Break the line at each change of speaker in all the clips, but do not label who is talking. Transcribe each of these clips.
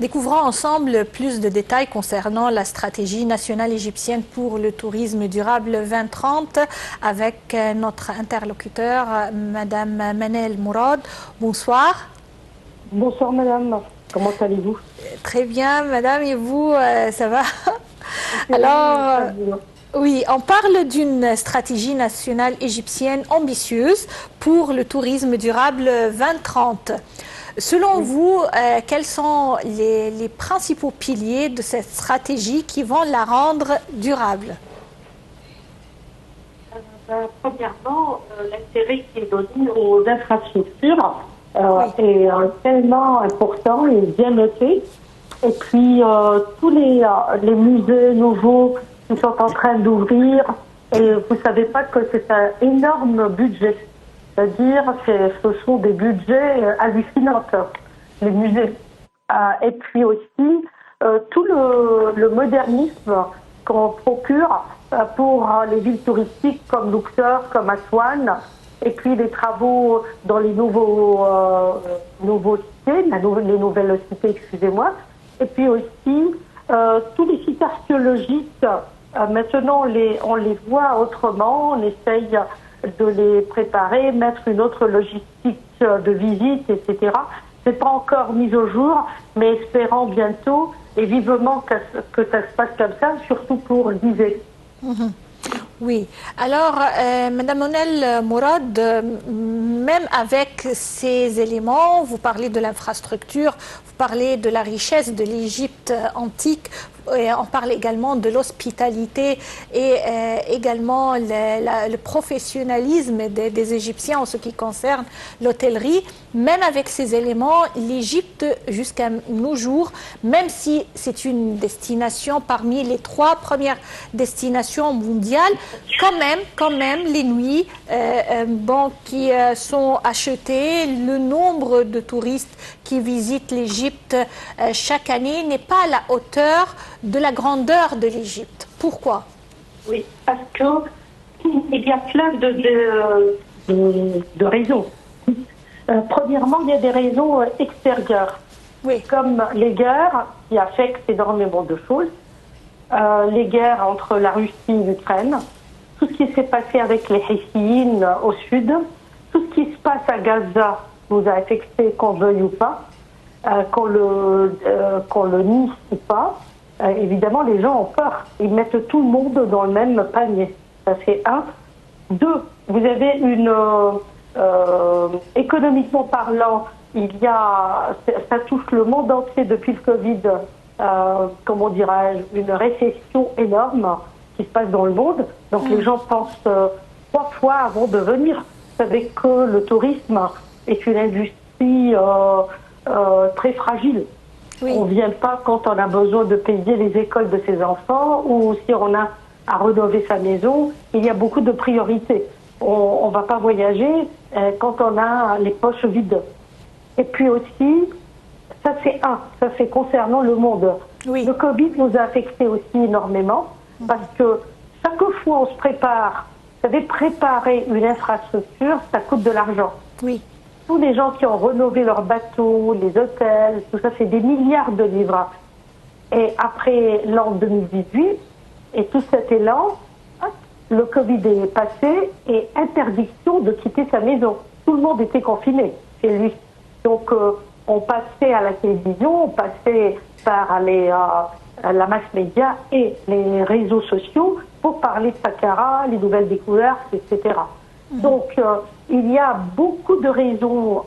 Découvrons ensemble plus de détails concernant la stratégie nationale égyptienne pour le tourisme durable 2030 avec notre interlocuteur, Madame Manel Mourad. Bonsoir.
Bonsoir Madame, comment allez-vous?
Très bien Madame, et vous, ça va? Alors, oui, on parle d'une stratégie nationale égyptienne ambitieuse pour le tourisme durable 2030. Selon vous, quels sont les principaux piliers de cette stratégie qui vont la rendre durable?
Premièrement, l'intérêt qui est donné aux infrastructures est tellement important et bien noté. Et puis, tous les musées nouveaux qui sont en train d'ouvrir, et vous ne savez pas que c'est un énorme budget. C'est-à-dire que ce sont des budgets hallucinants, les musées. Et puis aussi, tout le modernisme qu'on procure pour les villes touristiques comme Luxor, comme Aswan, et puis les travaux dans les nouveaux cités, les nouvelles cités, excusez-moi, et puis aussi tous les sites archéologiques. Maintenant, on les voit autrement, on essaye de les préparer, mettre une autre logistique de visite, etc. C'est pas encore mis au jour, mais espérons bientôt et vivement que ça se passe comme ça, surtout pour l'ISE.
Oui. Alors, Madame Manel Mourad, même avec ces éléments, vous parlez de l'infrastructure, vous parlez de la richesse de l'Égypte antique, et on parle également de l'hospitalité et également le professionnalisme des Égyptiens en ce qui concerne l'hôtellerie. Même avec ces éléments, l'Égypte, jusqu'à nos jours, même si c'est une destination parmi les 3 premières destinations mondiales, quand même, les nuits qui sont achetées, le nombre de touristes qui visitent l'Égypte chaque année n'est pas à la hauteur de la grandeur de l'Égypte. Pourquoi?
Oui, parce qu'il y a plein de raisons. Premièrement, il y a des raisons extérieures, comme les guerres qui affectent énormément de choses, les guerres entre la Russie et l'Ukraine, tout ce qui s'est passé avec les Houthis au sud, tout ce qui se passe à Gaza nous a affecté, qu'on veuille ou pas, qu'on le nie ou pas. Évidemment, les gens ont peur. Ils mettent tout le monde dans le même panier. Ça, c'est un. 2, vous avez économiquement parlant, ça touche le monde entier depuis le Covid, comment dirais-je, une récession énorme qui se passe dans le monde. Donc les gens pensent 3 fois avant de venir. Vous savez que le tourisme est une industrie très fragile. Oui. On ne vient pas quand on a besoin de payer les écoles de ses enfants ou si on a à rénover sa maison. Il y a beaucoup de priorités. On ne va pas voyager quand on a les poches vides. Et puis aussi, ça c'est concernant le monde. Oui. Le Covid nous a affecté aussi énormément parce que chaque fois on se prépare, vous savez, préparer une infrastructure, ça coûte de l'argent. Oui. Tous les gens qui ont rénové leurs bateaux, les hôtels, tout ça, c'est des milliards de livres. Et après l'an 2018, et tout cet élan, le Covid est passé et interdiction de quitter sa maison. Tout le monde était confiné chez lui. Donc on passait à la télévision, on passait par la mass média et les réseaux sociaux pour parler de Saqqara, les nouvelles découvertes, etc. Donc il y a beaucoup de raisons,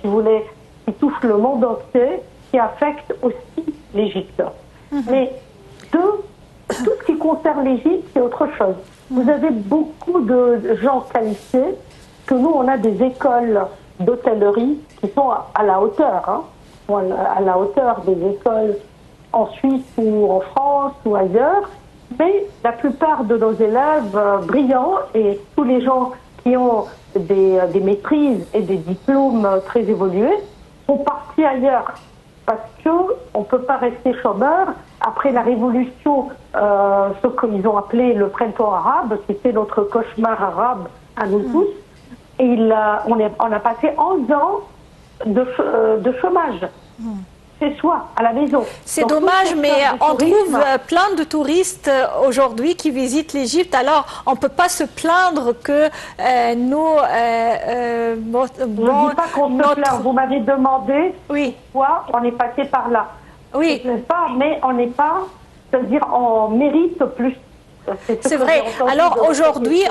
si vous voulez, qui touchent le monde entier, qui affectent aussi l'Égypte. Mais tout ce qui concerne l'Égypte, c'est autre chose. Vous avez beaucoup de gens qualifiés, que nous, on a des écoles d'hôtellerie qui sont à la hauteur, à la hauteur des écoles en Suisse ou en France ou ailleurs, mais la plupart de nos élèves brillants et tous les gens qui ont des maîtrises et des diplômes très évolués sont partis ailleurs parce qu'on ne peut pas rester chômeur. Après la révolution, ce qu'ils ont appelé le printemps arabe, c'était notre cauchemar arabe à nous tous, et on a passé 11 ans de chômage. chez soi, à la maison.
C'est
Donc,
dommage,
tout
mais
secteur du
on
tourisme,
trouve plein de touristes aujourd'hui qui visitent l'Égypte. Alors, on ne peut pas se plaindre que
je ne dis pas qu'on se plaint. Vous m'avez demandé pourquoi on est passé par là.
Oui.
Je ne sais pas, mais on n'est pas, c'est-à-dire on mérite plus.
C'est vrai. Alors aujourd'hui,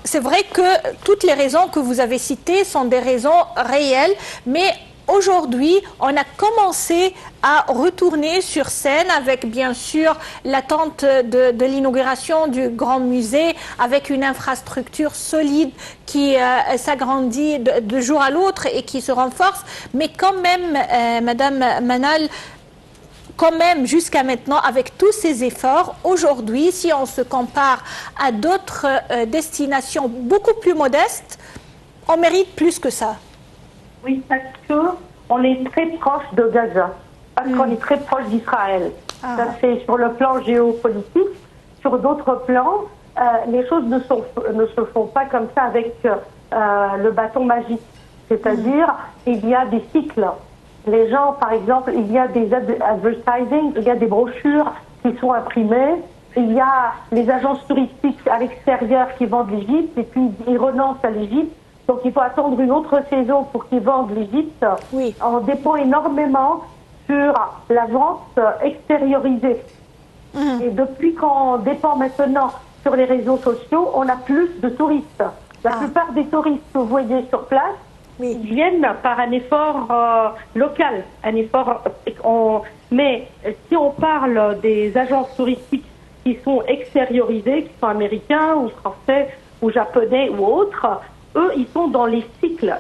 c'est vrai que toutes les raisons que vous avez citées sont des raisons réelles, mais aujourd'hui, on a commencé à retourner sur scène avec bien sûr l'attente de l'inauguration du grand musée, avec une infrastructure solide qui s'agrandit de jour à l'autre et qui se renforce. Mais quand même, Madame Manal, quand même, jusqu'à maintenant, avec tous ces efforts, aujourd'hui, si on se compare à d'autres destinations beaucoup plus modestes, on mérite plus que ça.
Oui, parce qu'on est très proche de Gaza, parce qu'on est très proche d'Israël. Ça, c'est sur le plan géopolitique. Sur d'autres plans, les choses ne se font pas comme ça avec le bâton magique. C'est-à-dire, il y a des cycles. Les gens, par exemple, il y a des advertising, il y a des brochures qui sont imprimées, il y a les agences touristiques à l'extérieur qui vendent l'Égypte et puis ils renoncent à l'Égypte. Donc il faut attendre une autre saison pour qu'ils vendent l'Égypte.
Oui.
On dépend énormément sur la vente extériorisée. Et depuis qu'on dépend maintenant sur les réseaux sociaux, on a plus de touristes. La plupart des touristes que vous voyez sur place, ils viennent par un effort local, un effort. Mais si on parle des agences touristiques qui sont extériorisées, qui sont américains ou français ou japonais ou autres, eux, ils sont dans les cycles.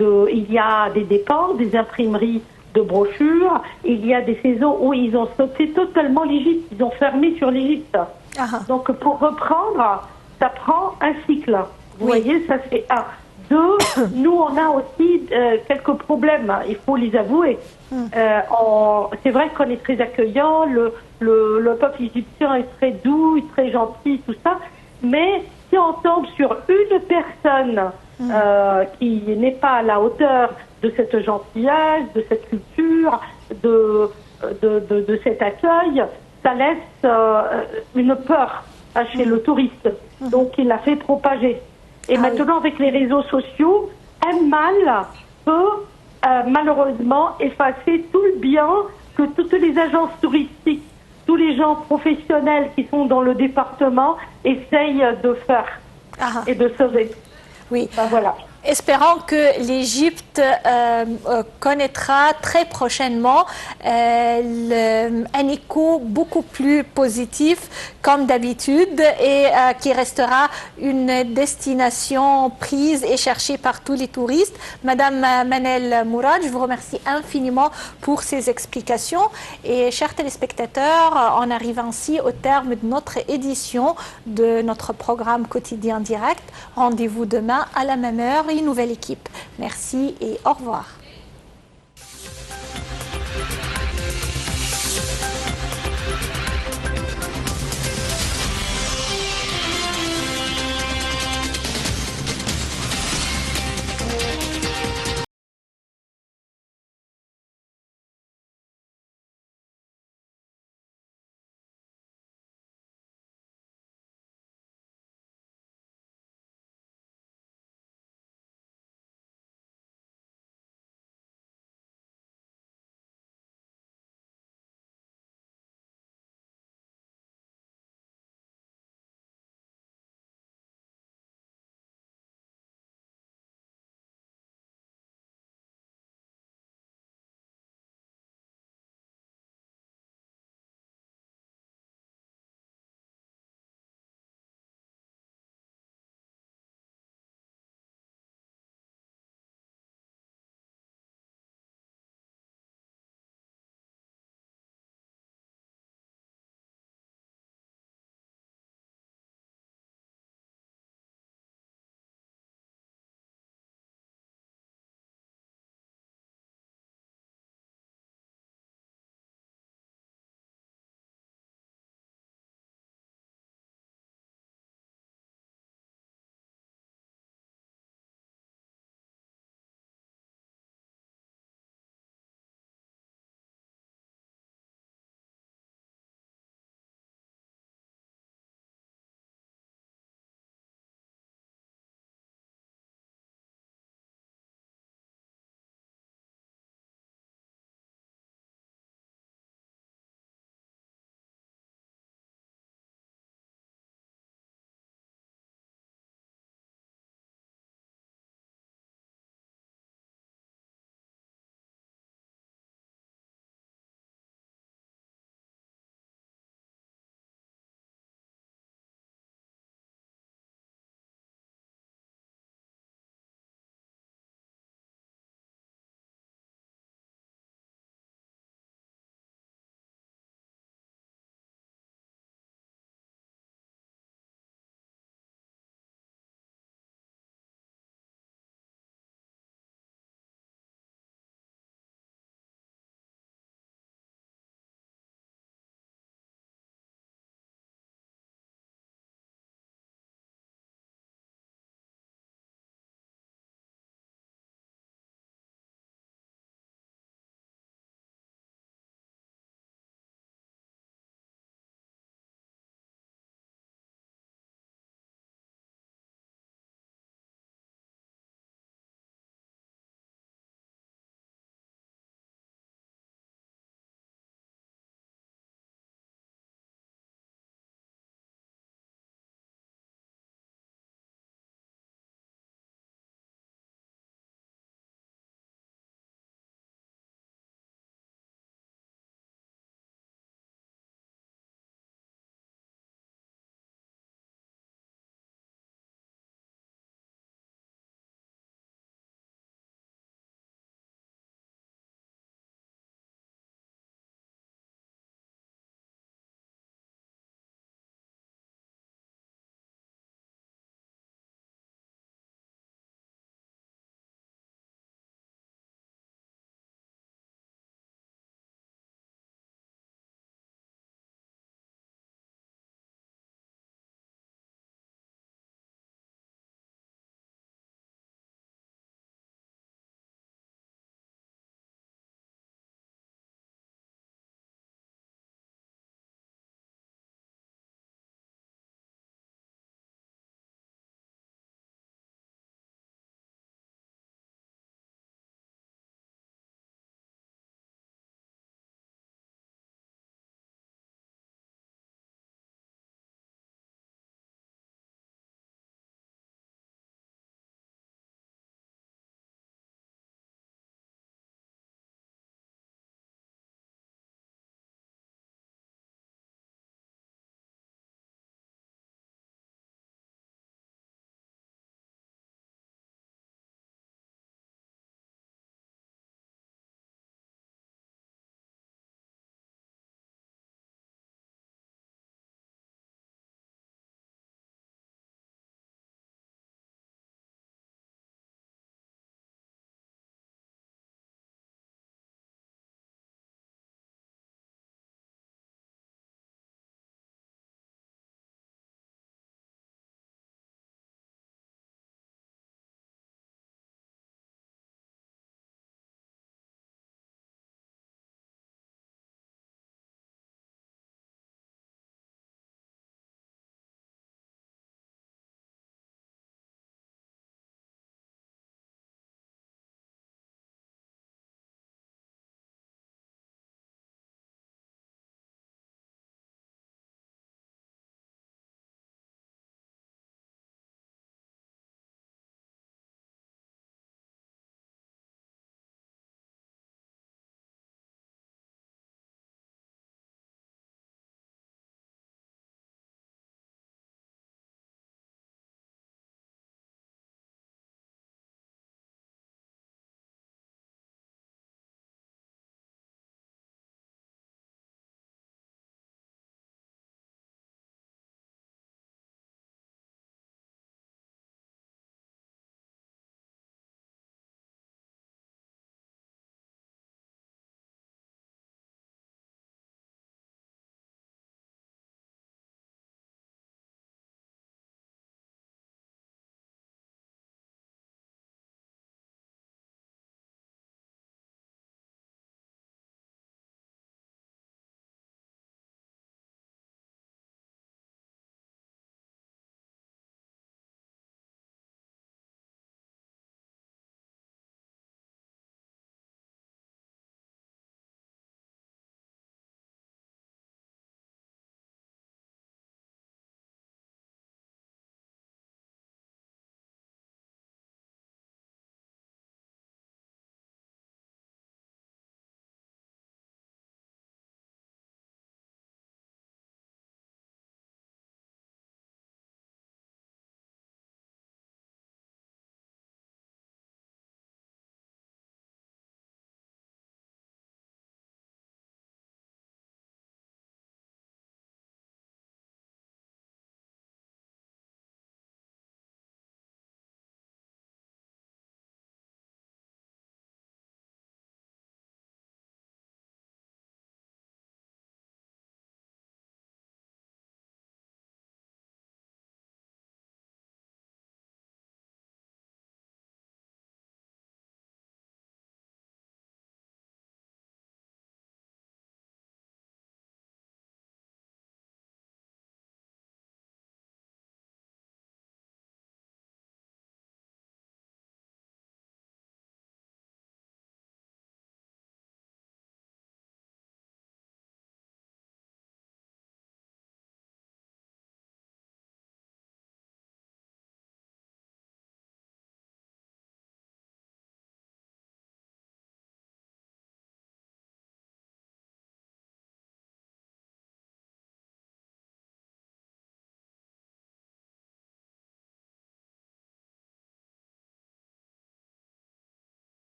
Il y a des dépenses, des imprimeries de brochures, il y a des saisons où ils ont sauté totalement l'Égypte, ils ont fermé sur l'Égypte. Donc pour reprendre, ça prend un cycle. Vous voyez, ça fait un. Deux, nous, on a aussi quelques problèmes, il faut les avouer. C'est vrai qu'on est très accueillant, le peuple égyptien est très doux, très gentil, tout ça, mais si on tombe sur une personne qui n'est pas à la hauteur de cette gentillesse, de cette culture, de cet accueil, ça laisse une peur chez le touriste. Donc il l'a fait propager. Et maintenant, avec les réseaux sociaux, un mal peut malheureusement effacer tout le bien que toutes les agences touristiques, tous les gens professionnels qui sont dans le département essayent de faire et de sauver.
Oui.
Voilà.
Espérons que l'Égypte connaîtra très prochainement un écho beaucoup plus positif comme d'habitude et qui restera une destination prise et cherchée par tous les touristes. Madame Manal Mourad, je vous remercie infiniment pour ces explications. Et chers téléspectateurs, on arrive ainsi au terme de notre édition de notre programme quotidien direct. Rendez-vous demain à la même heure. Une nouvelle équipe. Merci et au revoir.